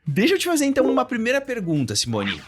Deixa eu te fazer, então, uma primeira pergunta, Simone.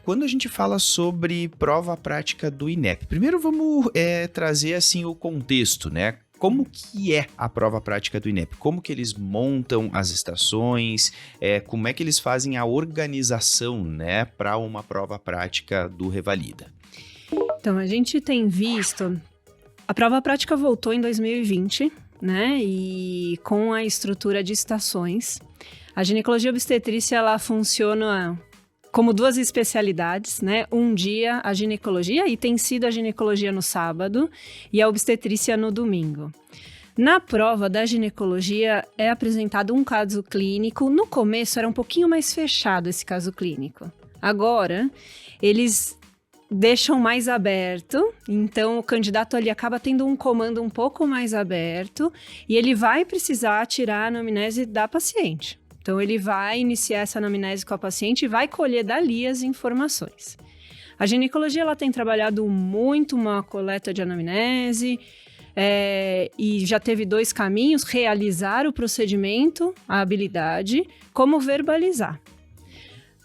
Quando a gente fala sobre prova prática do INEP, primeiro vamos trazer, assim, o contexto, né? Como que é a prova prática do INEP? Como que eles montam as estações? Como é que eles fazem a organização, né, para uma prova prática do Revalida? Então, a gente tem visto... A prova prática voltou em 2020, né? E com a estrutura de estações... A ginecologia obstetrícia, ela funciona como duas especialidades, né? Um dia a ginecologia, e tem sido a ginecologia no sábado, e a obstetrícia no domingo. Na prova da ginecologia é apresentado um caso clínico. No começo era um pouquinho mais fechado esse caso clínico. Agora, eles deixam mais aberto, então o candidato ali acaba tendo um comando um pouco mais aberto, e ele vai precisar tirar a anamnese da paciente. Então, ele vai iniciar essa anamnese com a paciente e vai colher dali as informações. A ginecologia, ela tem trabalhado muito uma coleta de anamnese e já teve 2 caminhos: realizar o procedimento, a habilidade, como verbalizar.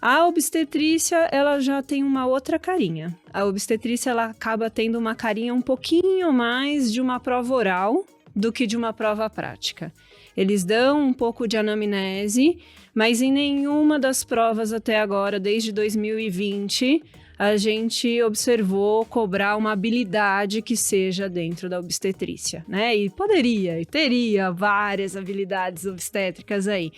A obstetrícia, ela já tem uma outra carinha. A obstetrícia, ela acaba tendo uma carinha um pouquinho mais de uma prova oral do que de uma prova prática. Eles dão um pouco de anamnese, mas em nenhuma das provas até agora, desde 2020, a gente observou cobrar uma habilidade que seja dentro da obstetrícia, né? E teria várias habilidades obstétricas aí.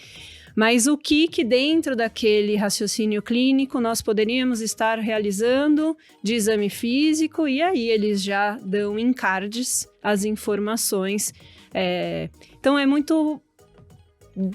Mas o que dentro daquele raciocínio clínico nós poderíamos estar realizando de exame físico, e aí eles já dão em cards as informações. Então é muito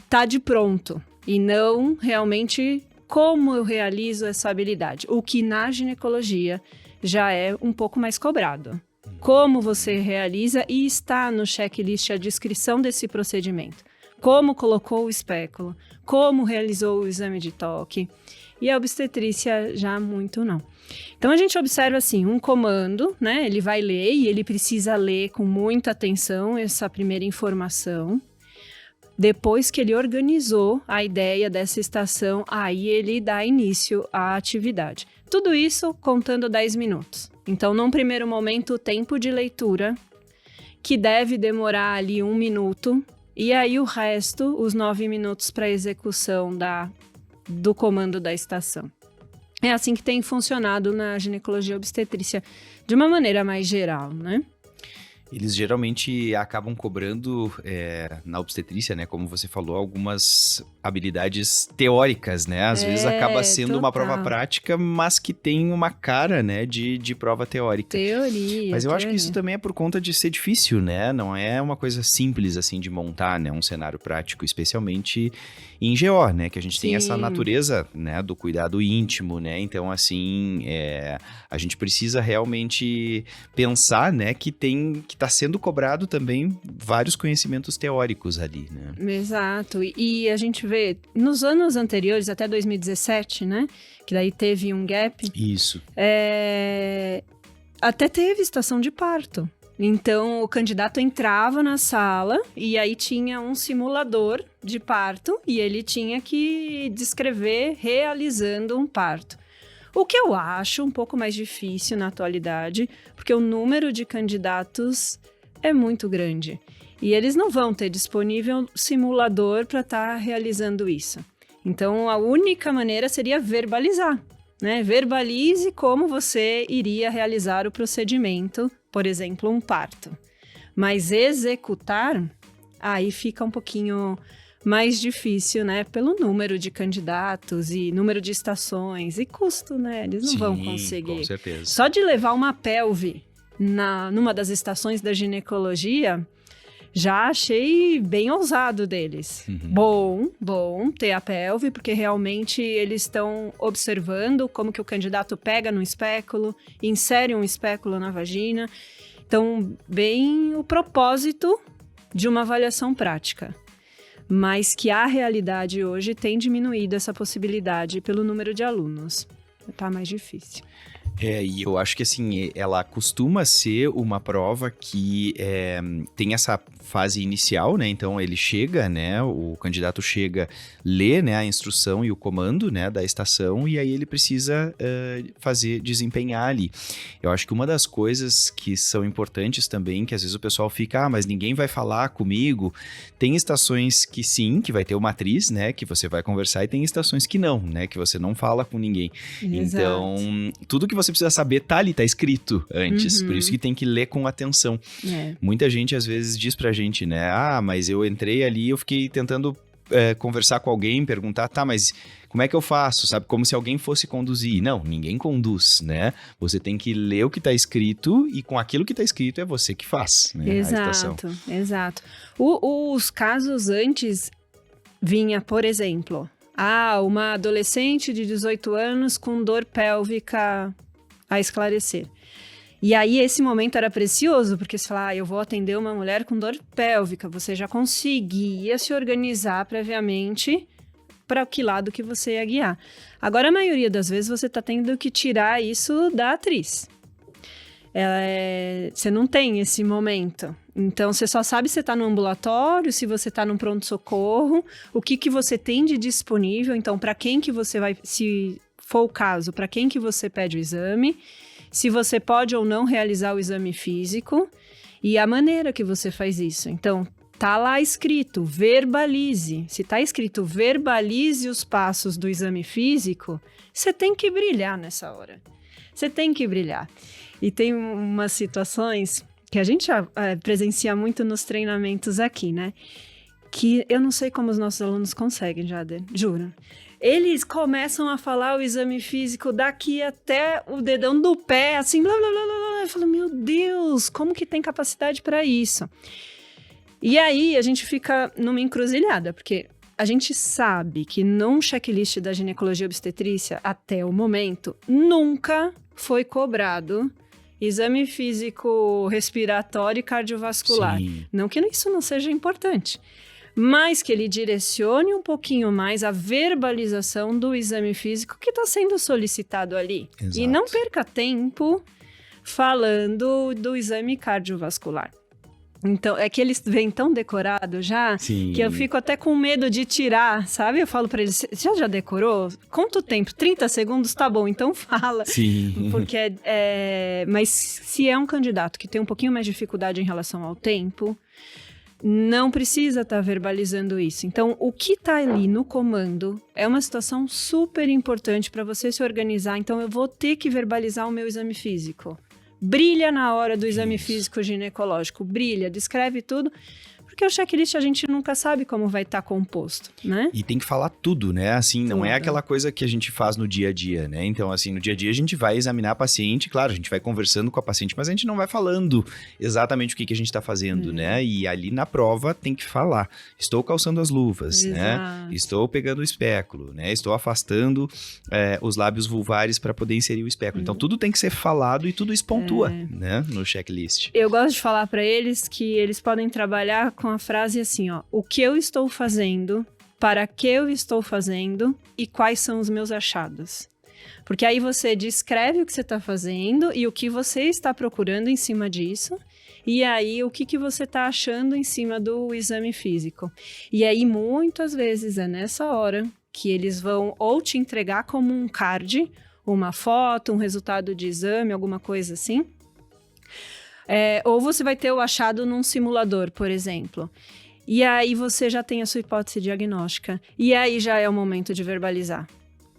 tá de pronto e não realmente como eu realizo essa habilidade, o que na ginecologia já é um pouco mais cobrado. Como você realiza, e está no checklist a descrição desse procedimento. Como colocou o espéculo, como realizou o exame de toque, e a obstetrícia já muito não. Então a gente observa assim, um comando, né? Ele vai ler e ele precisa ler com muita atenção essa primeira informação. Depois que ele organizou a ideia dessa estação, aí ele dá início à atividade. Tudo isso contando 10 minutos. Então, num primeiro momento, o tempo de leitura, que deve demorar ali 1 minuto, e aí o resto, os 9 minutos para execução do comando da estação. É assim que tem funcionado na ginecologia obstetrícia, de uma maneira mais geral, né? Eles geralmente acabam cobrando na obstetrícia, né? Como você falou, algumas habilidades teóricas, né? Às vezes acaba sendo total. uma prova prática, mas que tem uma cara, né, de prova teórica. Teoria. Mas eu acho que isso também é por conta de ser difícil, né? Não é uma coisa simples, assim, de montar, né? Um cenário prático, especialmente em GO, né? Que a gente tem essa natureza, né? Do cuidado íntimo, né? Então, assim, a gente precisa realmente pensar, né? Que tá sendo cobrado também vários conhecimentos teóricos ali, né? Exato. E a gente vê, nos anos anteriores, até 2017, né? Que daí teve um gap. Isso. Até teve estação de parto. Então, o candidato entrava na sala e aí tinha um simulador de parto e ele tinha que descrever realizando um parto. O que eu acho um pouco mais difícil na atualidade, porque o número de candidatos é muito grande. E eles não vão ter disponível simulador para estar realizando isso. Então, a única maneira seria verbalizar, né? Verbalize como você iria realizar o procedimento, por exemplo, um parto. Mas executar, aí fica um pouquinho mais difícil, né? Pelo número de candidatos e número de estações e custo, né? Eles não vão conseguir. Com certeza. Só de levar uma pelve numa das estações da ginecologia, já achei bem ousado deles. Bom ter a pelve, porque realmente eles estão observando como que o candidato pega no espéculo, insere um espéculo na vagina. Então, bem o propósito de uma avaliação prática. Mas que a realidade hoje tem diminuído essa possibilidade pelo número de alunos. Tá mais difícil. E eu acho que, assim, ela costuma ser uma prova que tem essa fase inicial, né? Então ele chega, né? O candidato chega, lê, né, a instrução e o comando, né, da estação, e aí ele precisa desempenhar ali. Eu acho que uma das coisas que são importantes também, que às vezes o pessoal fica, mas ninguém vai falar comigo. Tem estações que sim, que vai ter uma atriz, né, que você vai conversar, e tem estações que não, né, que você não fala com ninguém. Exato. Então, tudo que você precisa saber tá ali, tá escrito antes, por isso que tem que ler com atenção. Muita gente às vezes diz pra gente, né, mas eu entrei ali, eu fiquei tentando conversar com alguém, perguntar, tá, mas como é que eu faço, sabe? Como se alguém fosse conduzir. Não, ninguém conduz, né? Você tem que ler o que tá escrito e com aquilo que tá escrito é você que faz, né? Exato. Os casos antes vinha, por exemplo, uma adolescente de 18 anos com dor pélvica a esclarecer. E aí, esse momento era precioso, porque você fala, eu vou atender uma mulher com dor pélvica. Você já conseguia se organizar previamente para que lado que você ia guiar. Agora, a maioria das vezes, você está tendo que tirar isso da atriz. Você não tem esse momento. Então, você só sabe se você está no ambulatório, se você está num pronto-socorro, o que você tem de disponível. Então, para quem que você vai, se for o caso, para quem que você pede o exame, se você pode ou não realizar o exame físico e a maneira que você faz isso. Então, tá lá escrito, verbalize. Se tá escrito, verbalize os passos do exame físico, você tem que brilhar nessa hora. Você tem que brilhar. E tem umas situações que a gente já presencia muito nos treinamentos aqui, né? Que eu não sei como os nossos alunos conseguem, Jader, juro. Eles começam a falar o exame físico daqui até o dedão do pé, assim, blá, blá, blá, blá. Eu falo, meu Deus, como que tem capacidade para isso? E aí, a gente fica numa encruzilhada, porque a gente sabe que num checklist da ginecologia obstetrícia, até o momento, nunca foi cobrado exame físico respiratório e cardiovascular. Sim. Não que isso não seja importante, mas que ele direcione um pouquinho mais a verbalização do exame físico que está sendo solicitado ali. Exato. E não perca tempo falando do exame cardiovascular. Então, é que eles vêm tão decorado já, Sim. que eu fico até com medo de tirar, sabe? Eu falo pra eles, já decorou? Quanto tempo? 30 segundos? Tá bom, então fala. Sim. Porque mas se é um candidato que tem um pouquinho mais de dificuldade em relação ao tempo, não precisa estar verbalizando isso. Então, o que está ali no comando é uma situação super importante para você se organizar. Então, eu vou ter que verbalizar o meu exame físico. Brilha na hora do exame físico ginecológico. Brilha, descreve tudo. Porque o checklist a gente nunca sabe como vai estar composto, né? E tem que falar tudo, né? Assim, não é aquela coisa que a gente faz no dia a dia, né? Então, assim, no dia a dia a gente vai examinar a paciente, claro, a gente vai conversando com a paciente, mas a gente não vai falando exatamente o que a gente está fazendo, né? E ali na prova tem que falar. Estou calçando as luvas, né? Estou pegando o espéculo, né? Estou afastando os lábios vulvares para poder inserir o espéculo. Então, tudo tem que ser falado e tudo espontua, né? No checklist. Eu gosto de falar para eles que eles podem trabalhar com a frase assim, ó, o que eu estou fazendo, para que eu estou fazendo e quais são os meus achados. Porque aí você descreve o que você está fazendo e o que você está procurando em cima disso, e aí o que você está achando em cima do exame físico. E aí muitas vezes é nessa hora que eles vão ou te entregar como um card, uma foto, um resultado de exame, alguma coisa assim, ou você vai ter o achado num simulador, por exemplo. E aí você já tem a sua hipótese diagnóstica. E aí já é o momento de verbalizar.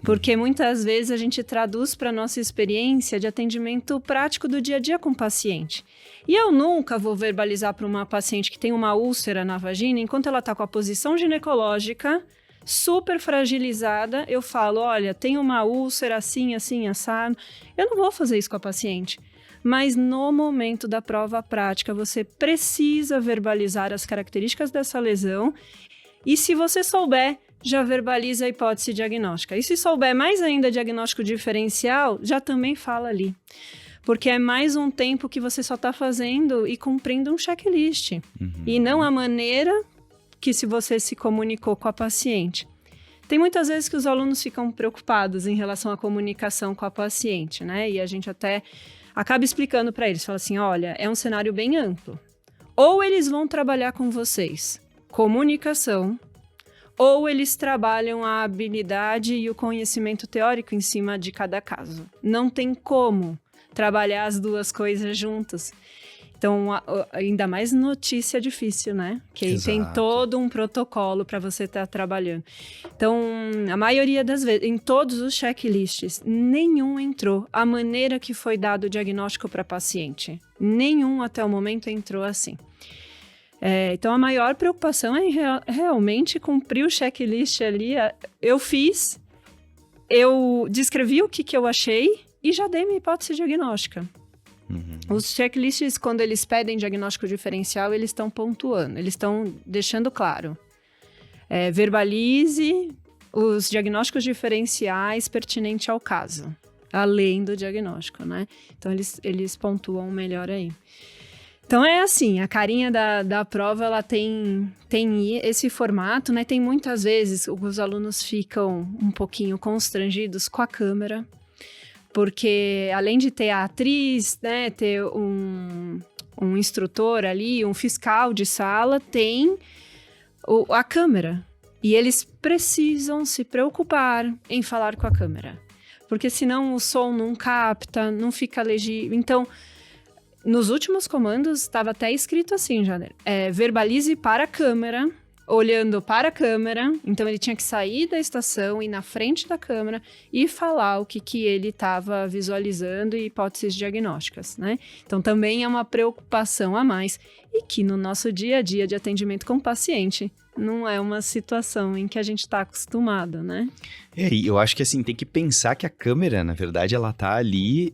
Porque muitas vezes a gente traduz para a nossa experiência de atendimento prático do dia a dia com o paciente. E eu nunca vou verbalizar para uma paciente que tem uma úlcera na vagina, enquanto ela está com a posição ginecológica super fragilizada, eu falo, olha, tem uma úlcera assim, assim, assado. Eu não vou fazer isso com a paciente. Mas no momento da prova prática, você precisa verbalizar as características dessa lesão e se você souber, já verbaliza a hipótese diagnóstica. E se souber mais ainda diagnóstico diferencial, já também fala ali. Porque é mais um tempo que você só está fazendo e cumprindo um checklist. E não a maneira que se você se comunicou com a paciente. Tem muitas vezes que os alunos ficam preocupados em relação à comunicação com a paciente, né? E a gente até acaba explicando para eles, fala assim, olha, é um cenário bem amplo. Ou eles vão trabalhar com vocês comunicação, ou eles trabalham a habilidade e o conhecimento teórico em cima de cada caso. Não tem como trabalhar as duas coisas juntas. Então, ainda mais notícia difícil, né? Que aí tem todo um protocolo para você estar trabalhando. Então, a maioria das vezes, em todos os checklists, nenhum entrou a maneira que foi dado o diagnóstico para paciente. Nenhum até o momento entrou assim. Então, a maior preocupação é realmente cumprir o checklist ali. Eu fiz, eu descrevi o que eu achei e já dei minha hipótese diagnóstica. Os checklists, quando eles pedem diagnóstico diferencial, eles estão pontuando, eles estão deixando claro. Verbalize os diagnósticos diferenciais pertinentes ao caso, além do diagnóstico, né? Então, eles pontuam melhor aí. Então, é assim, a carinha da prova, ela tem esse formato, né? Tem muitas vezes, os alunos ficam um pouquinho constrangidos com a câmera, porque além de ter a atriz, né, ter um instrutor ali, um fiscal de sala, tem a câmera. E eles precisam se preocupar em falar com a câmera, porque senão o som não capta, não fica legível. Então, nos últimos comandos, estava até escrito assim, Jader, verbalize para a câmera, olhando para a câmera. Então, ele tinha que sair da estação, ir na frente da câmera e falar o que ele estava visualizando e hipóteses diagnósticas, né? Então, também é uma preocupação a mais e que no nosso dia a dia de atendimento com o paciente não é uma situação em que a gente está acostumado, né? E eu acho que assim, tem que pensar que a câmera, na verdade, ela tá ali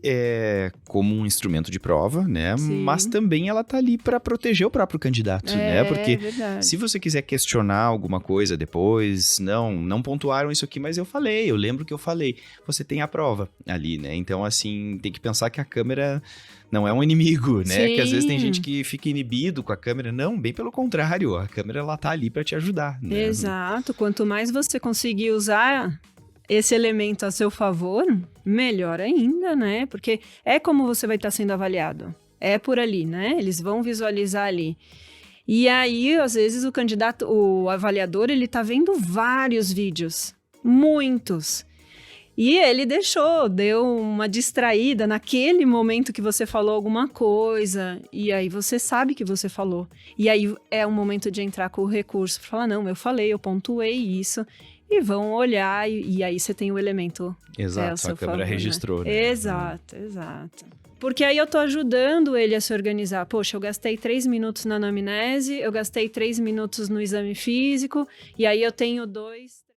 como um instrumento de prova, né? Sim. Mas também ela tá ali para proteger o próprio candidato, né? Porque se você quiser questionar alguma coisa depois, não pontuaram isso aqui, mas eu lembro que eu falei. Você tem a prova ali, né? Então, assim, tem que pensar que a câmera não é um inimigo, né? Sim. Que às vezes tem gente que fica inibido com a câmera. Não, bem pelo contrário, a câmera ela tá ali para te ajudar, né? Exato. Quanto mais você conseguir usar esse elemento a seu favor, melhor ainda, né? Porque é como você vai estar sendo avaliado. É por ali, né? Eles vão visualizar ali. E aí, às vezes, o avaliador, ele tá vendo vários vídeos. Muitos. E ele deu uma distraída naquele momento que você falou alguma coisa, e aí você sabe que você falou. E aí é o momento de entrar com o recurso, para falar, não, eu falei, eu pontuei isso, e vão olhar, e aí você tem o elemento. Exato, a câmera registrou, né? Exato. Porque aí eu tô ajudando ele a se organizar. Poxa, eu gastei 3 minutos na anamnese, eu gastei 3 minutos no exame físico, e aí eu tenho 2...